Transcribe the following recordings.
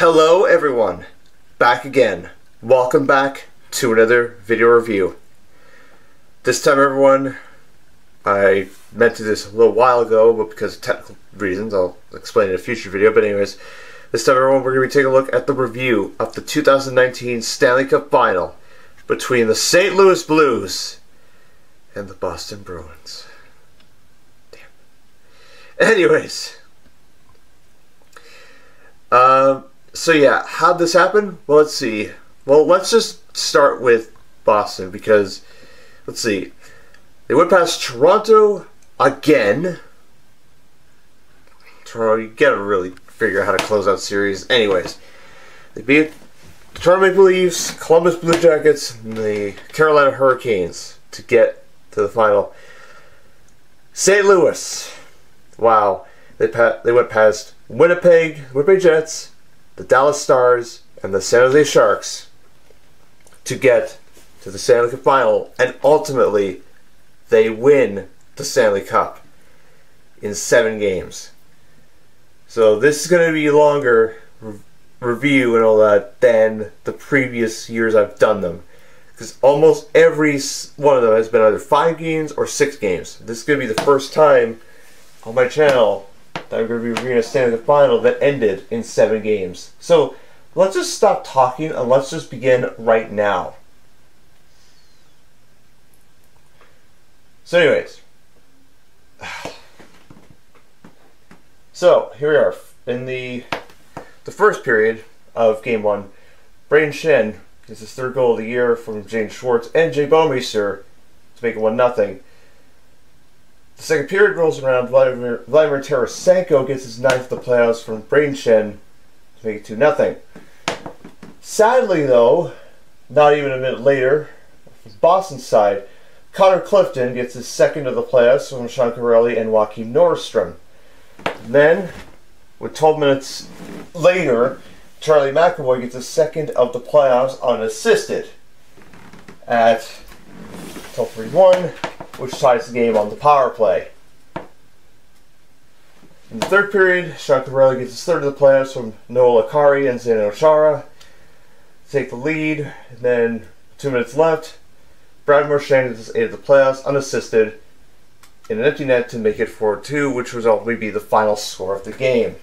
Hello everyone, back again. Welcome back to another video review. This time everyone, I meant to do this a little while ago, but because of technical reasons, I'll explain in a future video. But anyways, this time everyone, we're going to be taking a look at the review of the 2019 Stanley Cup Final between the St. Louis Blues and the Boston Bruins. Damn. Anyways, so yeah, how'd this happen? Well, let's see. Well, let's just start with Boston because, let's see. They went past Toronto again. Toronto, you gotta really figure out how to close out series. Anyways, they beat the Toronto Maple Leafs, Columbus Blue Jackets, and the Carolina Hurricanes to get to the final. St. Louis, wow, they went past Winnipeg Jets, the Dallas Stars, and the San Jose Sharks to get to the Stanley Cup Final, and ultimately they win the Stanley Cup in 7 games. So this is going to be a longer review and all that than the previous years I've done them, because almost every one of them has been either 5 games or 6 games. This is going to be the first time on my channel that I'm going to be reviewing a Stanley Cup Final that ended in 7 games. So let's just stop talking and let's just begin right now. So anyways, so here we are in the first period of Game 1. Braden Schenn gets his 3rd goal of the year from James Schwartz and Jay Baumeister to make it 1-0. The second period rolls around. Vladimir Tarasenko gets his 9th of the playoffs from Braden Schenn to make it 2-0. Sadly, though, not even a minute later, from Boston's side, Connor Clifton gets his 2nd of the playoffs from Sean Corelli and Joakim Norrstrom. And then, with 12 minutes later, Charlie McAvoy gets his 2nd of the playoffs unassisted at 12:31. Which ties the game on the power play. In the 3rd period, Sean Corelli gets his 3rd of the playoffs from Noel Acciari and Zdeno Chara to take the lead. And then, 2 minutes left, Brad Marchand gets his 8th of the playoffs unassisted in an empty net to make it 4-2, which would ultimately be the final score of the game.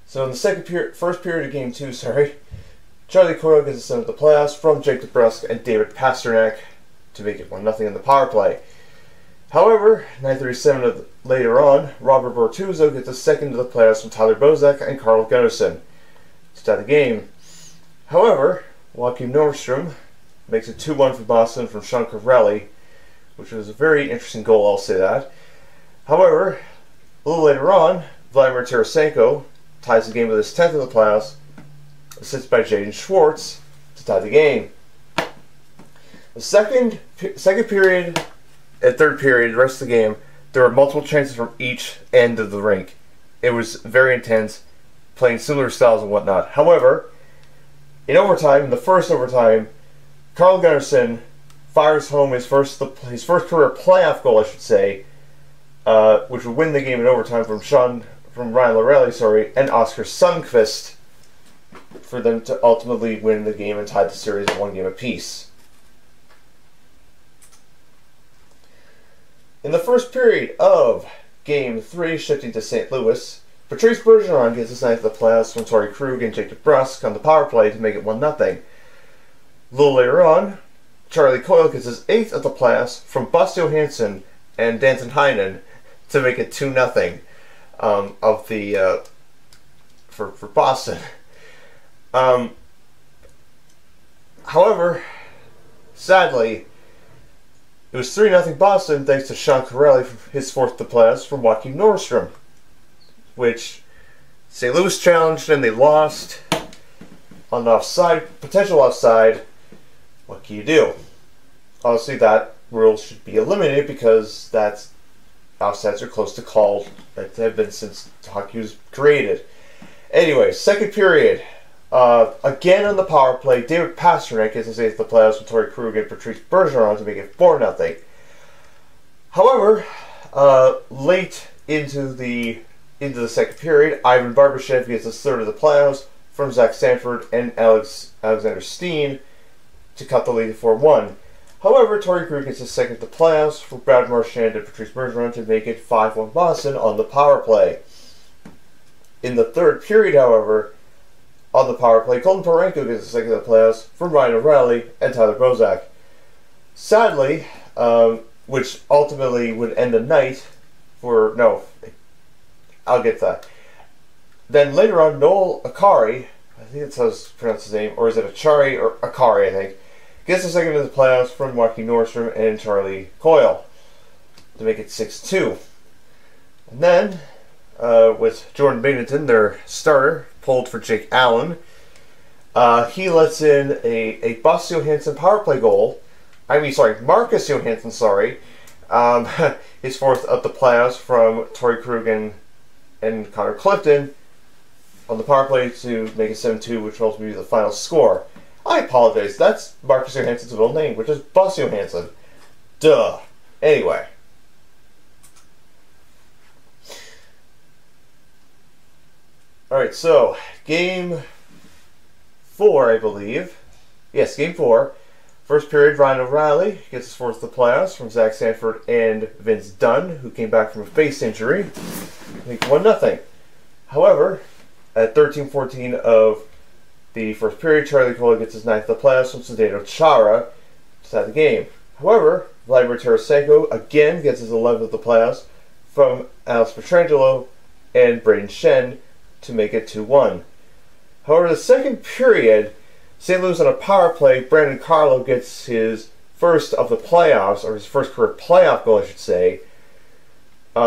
So in the first period of Game 2, Charlie Coyle gets his 7th of the playoffs from Jake DeBrusk and David Pastrnak to make it 1-0 in the power play. However, 9:37 later on, Robert Bortuzzo gets his 2nd of the playoffs from Tyler Bozak and Carl Gunnarsson to tie the game. However, Joakim Norrstrom makes it 2-1 for Boston from Sean Corelli, which was a very interesting goal, I'll say that. However, a little later on, Vladimir Tarasenko ties the game with his 10th of the playoffs, assisted by Jaden Schwartz to tie the game. The second period and 3rd period, the rest of the game, there were multiple chances from each end of the rink. It was very intense, playing similar styles and whatnot. However, in overtime, the first overtime, Carl Gunnarsson fires home his first career playoff goal, I should say, which would win the game in overtime from Ryan Lorelli, and Oscar Sundqvist, for them to ultimately win the game and tie the series at 1 game apiece. In the first period of Game 3, shifting to St. Louis, Patrice Bergeron gets his 9th of the playoffs from Torrey Krug and Jake DeBrusk on the power play to make it 1-0. A little later on, Charlie Coyle gets his 8th of the playoffs from Bust Johansson and Danton Heinen to make it 2-0 for Boston. However, sadly, it was 3-0 Boston thanks to Sean Corelli for his 4th of the playoffs from Joakim Norrstrom, which St. Louis challenged and they lost on the potential offside. What can you do? Obviously, that rule should be eliminated because offsides are close to called that have been since hockey was created. Anyway, 2nd period. Again on the power play, David Pastrnak gets his 8th of the playoffs with Torrey Krug and Patrice Bergeron to make it 4-0. However, Late into the second period, Ivan Barbashev gets his third of the playoffs from Zach Sanford and Alexander Steen to cut the lead to 4-1. However, Torrey Krug gets his second of the playoffs for Brad Marchand and Patrice Bergeron to make it 5-1 Boston on the power play. In the third period, however, on the power play, Colton Parayko gets his second of the playoffs from Ryan O'Reilly and Tyler Bozak. Sadly, which ultimately would end the night for... No, I'll get that. Then later on, Noel Acciari, I think that's how to pronounce his name, or is it Acciari or Acciari, I think, gets the second of the playoffs from Marky Nordstrom and Charlie Coyle to make it 6-2. And then, with Jordan Bennington, their starter, pulled for Jake Allen, he lets in a Bus Johansson power play goal. Marcus Johansson, his fourth of the playoffs from Torrey Krug and Connor Clifton on the power play to make it 7-2, which will ultimately be the final score. I apologize, that's Marcus Johansson's real name, which is Bus Johansson. Duh. Anyway. Alright, so, Game 4, I believe. Yes, Game 4. First period, Ryan O'Reilly gets his fourth of the playoffs from Zach Sanford and Vince Dunn, who came back from a face injury. Make 1-0. However, at 13-14 of the first period, Charlie Coyle gets his ninth of the playoffs from Zdeno Chara to tie the game. However, Vladimir Tarasenko again gets his 11th of the playoffs from Alex Pietrangelo and Braden Shen to make it 2-1. However, the second period, St. Louis on a power play, Brandon Carlo gets his first of the playoffs, or his first career playoff goal, I should say,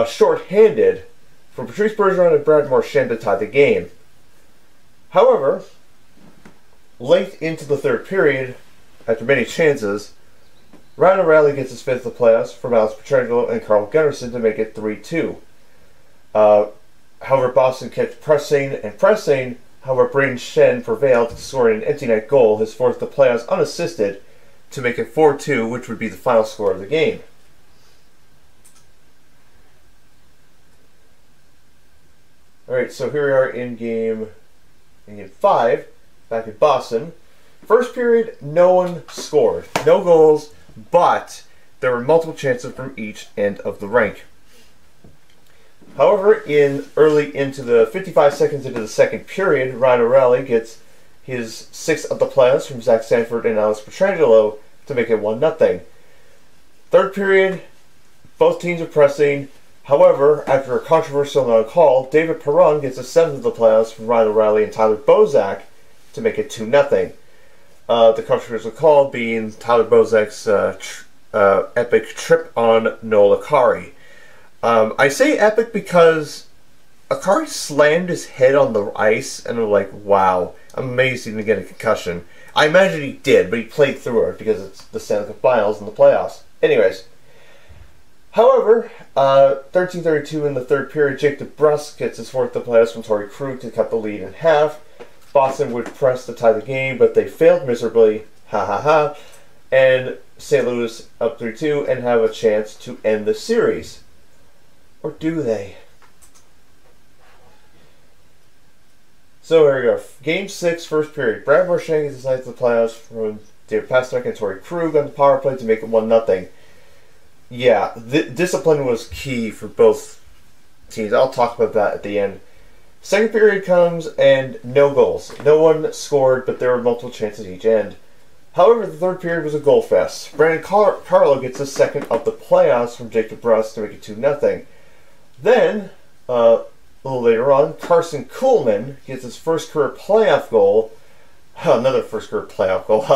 short-handed from Patrice Bergeron and Brad Marchand to tie the game. However, late into the third period, after many chances, Ryan O'Reilly gets his fifth of the playoffs from Alex Pietrangelo and Carl Gunnarsson to make it 3-2. However, Boston kept pressing. However, Braden Shen prevailed, scoring an empty net goal, his fourth of the playoffs unassisted, to make it 4-2, which would be the final score of the game. Alright, so here we are in game 5, back in Boston. First period, no one scored. No goals, but there were multiple chances from each end of the rink. However, early into the 55 seconds into the second period, Ryan O'Reilly gets his sixth of the playoffs from Zach Sanford and Alex Pietrangelo to make it 1-0. Third period, both teams are pressing. However, after a controversial non-call, David Perron gets a seventh of the playoffs from Ryan O'Reilly and Tyler Bozak to make it 2-0. The controversial call being Tyler Bozak's epic trip on Noel Acciari. I say epic because Acciari slammed his head on the ice, and I'm like, wow, I'm amazed he didn't get a concussion. I imagine he did, but he played through it because it's the Stanley Cup Finals in the playoffs. Anyways, however, 13:32 in the third period, Jake DeBrusk gets his fourth of the playoffs from Torrey Krug to cut the lead in half. Boston would press to tie the game, but they failed miserably. Ha ha ha. And St. Louis up 3-2 and have a chance to end the series. Or do they? So here we go. Game 6, first period. Brad Marchand gets his ninth of the playoffs from David Pastrnak and Torrey Krug on the power play to make it 1-0. Yeah, discipline was key for both teams. I'll talk about that at the end. Second period comes and no goals. No one scored, but there were multiple chances each end. However, the third period was a goal fest. Brandon Carlo gets his second of the playoffs from Jake DeBrusk to make it 2-0. Then, a little later on, Carson Kuhlman gets his first career playoff goal. Another first career playoff goal.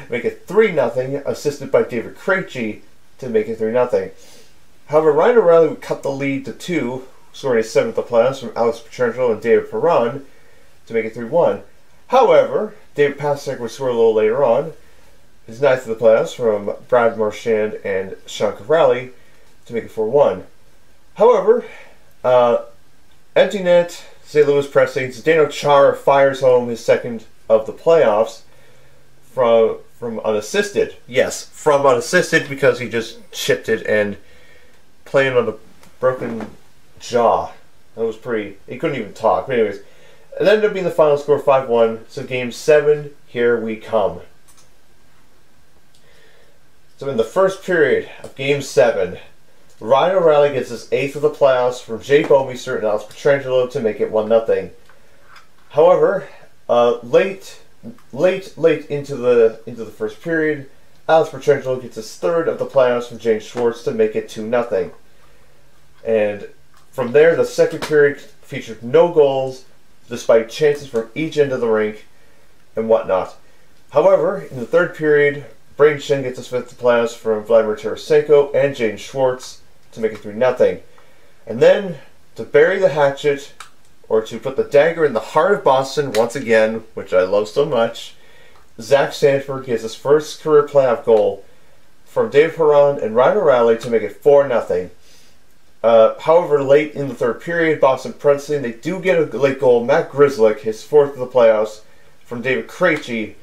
Make it 3-0, assisted by David Krejci to make it 3-0. However, Ryan O'Reilly would cut the lead to 2, scoring his seventh of the playoffs from Alex Pietrangelo and David Perron to make it 3-1. However, David Pastrnak would score a little later on, his ninth of the playoffs from Brad Marchand and Sean Corrali to make it 4-1. However, empty net, St. Louis pressing, Zdeno Chara fires home his second of the playoffs from unassisted. Yes, from unassisted because he just chipped it and playing on broken jaw. That was pretty... He couldn't even talk. But anyways, it ended up being the final score 5-1. So Game 7, here we come. So in the first period of Game 7, Ryan O'Reilly gets his 8th of the playoffs from Jay Bouwmeester and Alex Pietrangelo to make it 1-0. However, late into the first period, Alex Pietrangelo gets his 3rd of the playoffs from James Schwartz to make it 2-0. And from there, the second period featured no goals, despite chances from each end of the rink and whatnot. However, in the third period, Braden Shen gets his 5th of the playoffs from Vladimir Tarasenko and James Schwartz to make it 3-0. And then, to bury the hatchet, or to put the dagger in the heart of Boston once again, which I love so much, Zach Sanford gets his first career playoff goal from David Perron and Ryan O'Reilly to make it 4-0. However, late in the third period, Boston Presley, they do get a late goal. Matt Grzelcyk, his 4th of the playoffs, from David Krejci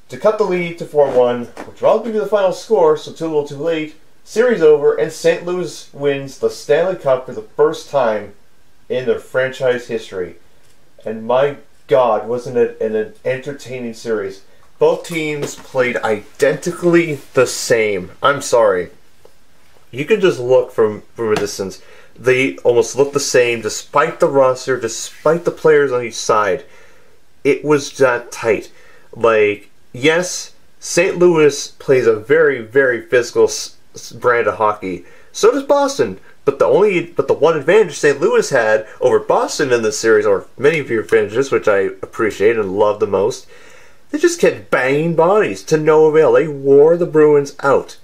to cut the lead to 4-1, which will all be the final score, so too little too late. Series over, and St. Louis wins the Stanley Cup for the first time in their franchise history. And my God, wasn't it an entertaining series. Both teams played identically the same. I'm sorry. You can just look from a distance. They almost look the same, despite the roster, despite the players on each side. It was that tight. Like, yes, St. Louis plays a very, very physical brand of hockey. So does Boston. But the one advantage St. Louis had over Boston in this series, or many of your advantages, which I appreciate and love the most, they just kept banging bodies to no avail. They wore the Bruins out.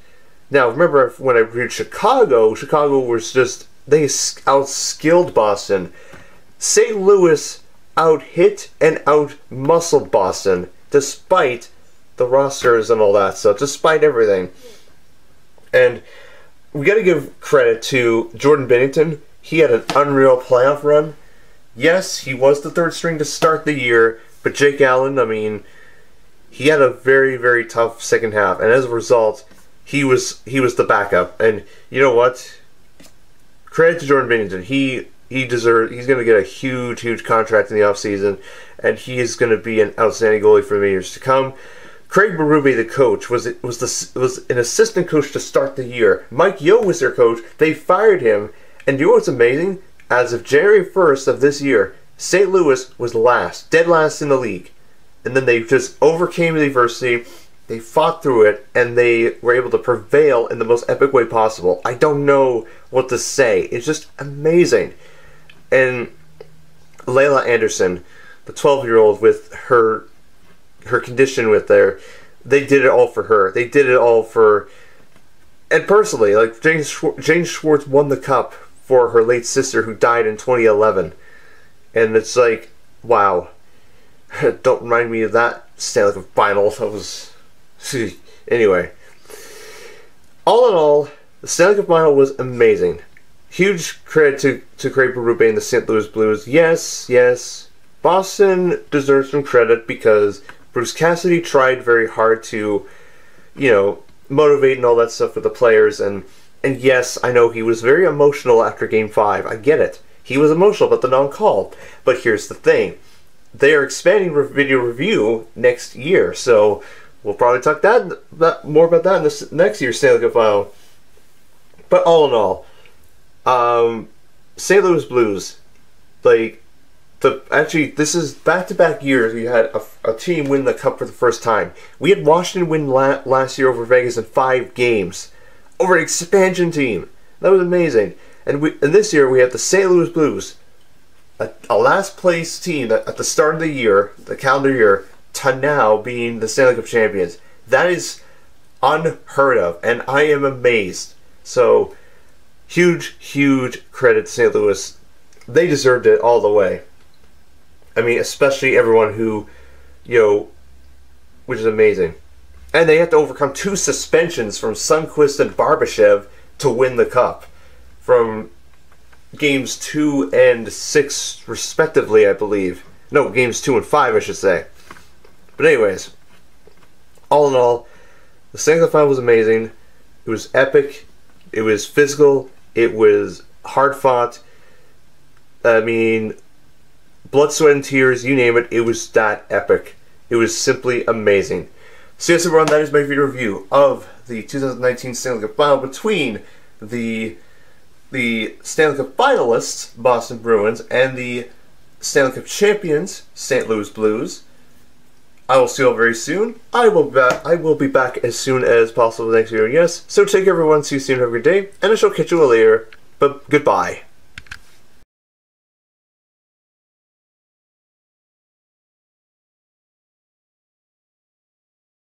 Now, remember when I reviewed Chicago was just, they outskilled Boston. St. Louis out-hit and out-muscled Boston, despite the rosters and all that stuff, despite everything. And we got to give credit to Jordan Bennington. He had an unreal playoff run. Yes, he was the 3rd string to start the year, but Jake Allen, I mean, he had a very, very tough second half, and as a result, he was the backup. And you know what? Credit to Jordan Bennington. He's going to get a huge contract in the offseason, and he is going to be an outstanding goalie for the years to come. Craig Berube, the coach, was an assistant coach to start the year. Mike Yeo was their coach. They fired him, and you know what's amazing? As of January 1st of this year, St. Louis was dead last in the league. And then they just overcame the adversity. They fought through it, and they were able to prevail in the most epic way possible. I don't know what to say. It's just amazing. And Layla Anderson, the 12-year-old, with her condition they did it all for her. They did it all for... And personally, like, James Schwartz won the cup for her late sister who died in 2011. And it's like, wow. Don't remind me of that Stanley Cup final. That was... Anyway, all in all, the Stanley Cup final was amazing. Huge credit to Craig Berube and the St. Louis Blues. Yes, Boston deserves some credit because Bruce Cassidy tried very hard to, motivate and all that stuff with the players. And yes, I know he was very emotional after Game 5. I get it. He was emotional about the non-call. But here's the thing. They are expanding video review next year, so we'll probably talk more about that in this next year's Stanley Cup final. But all in all, St. Louis Blues, this is back-to-back years we had a team win the cup for the first time. We had Washington win last year over Vegas in 5 games over an expansion team. That was amazing. And this year we have the St. Louis Blues, a last place team that at the start of the year, the calendar year, to now being the Stanley Cup champions. That is unheard of, and I am amazed. So, huge credit to St. Louis. They deserved it all the way. I mean, especially everyone who, which is amazing. And they have to overcome 2 suspensions from Sundqvist and Barbashev to win the cup. From games 2 and 6, respectively, I believe. No, games 2 and 5, I should say. But anyways, all in all, the Stanley Cup final was amazing. It was epic. It was physical. It was hard fought. I mean, blood, sweat, and tears, you name it, it was that epic. It was simply amazing. So yes, everyone, that is my video review of the 2019 Stanley Cup Final between the Stanley Cup finalists, Boston Bruins, and the Stanley Cup champions, St. Louis Blues. I will see you all very soon. I will be back as soon as possible next year, yes. So take care, everyone. See you soon. Have a good day. And I shall catch you all later. But goodbye.